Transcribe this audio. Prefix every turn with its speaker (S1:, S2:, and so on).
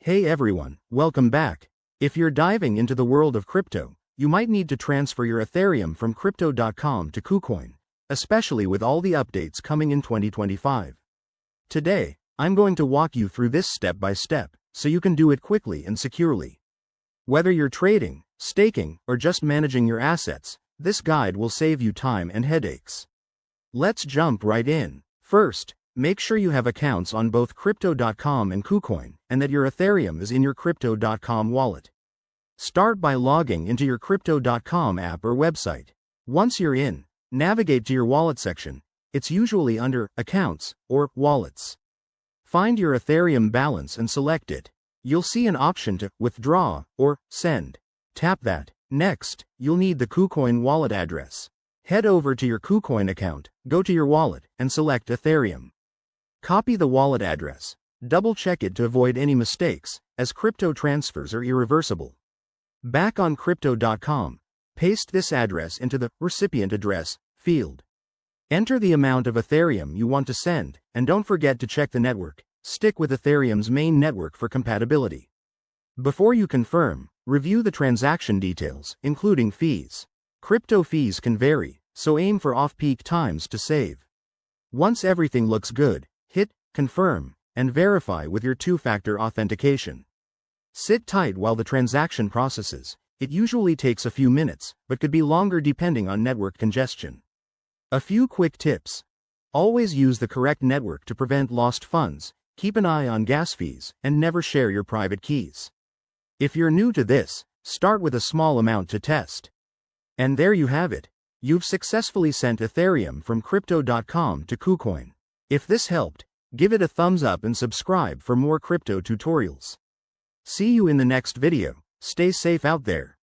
S1: Hey everyone, welcome back. If you're diving into the world of crypto, you might need to transfer your Ethereum from Crypto.com to KuCoin, especially with all the updates coming in 2025. Today, I'm going to walk you through this step by step, so you can do it quickly and securely. Whether you're trading, staking, or just managing your assets, this guide will save you time and headaches. Let's jump right in. First, make sure you have accounts on both Crypto.com and KuCoin, and that your Ethereum is in your Crypto.com wallet. Start by logging into your Crypto.com app or website. Once you're in, navigate to your wallet section. It's usually under Accounts or Wallets. Find your Ethereum balance and select it. You'll see an option to withdraw or send. Tap that. Next, you'll need the KuCoin wallet address. Head over to your KuCoin account, go to your wallet, and select Ethereum. Copy the wallet address. Double-check it to avoid any mistakes, as crypto transfers are irreversible. Back on Crypto.com, paste this address into the recipient address field. Enter the amount of Ethereum you want to send, and don't forget to check the network. Stick with Ethereum's main network for compatibility. Before you confirm, review the transaction details, including fees. Crypto fees can vary, so aim for off-peak times to save. Once everything looks good, hit Confirm and verify with your two-factor authentication. Sit tight while the transaction processes. It usually takes a few minutes, but could be longer depending on network congestion. A few quick tips. Always use the correct network to prevent lost funds, keep an eye on gas fees, and never share your private keys. If you're new to this, start with a small amount to test. And there you have it. You've successfully sent Ethereum from Crypto.com to KuCoin. If this helped, give it a thumbs up and subscribe for more crypto tutorials. See you in the next video. Stay safe out there.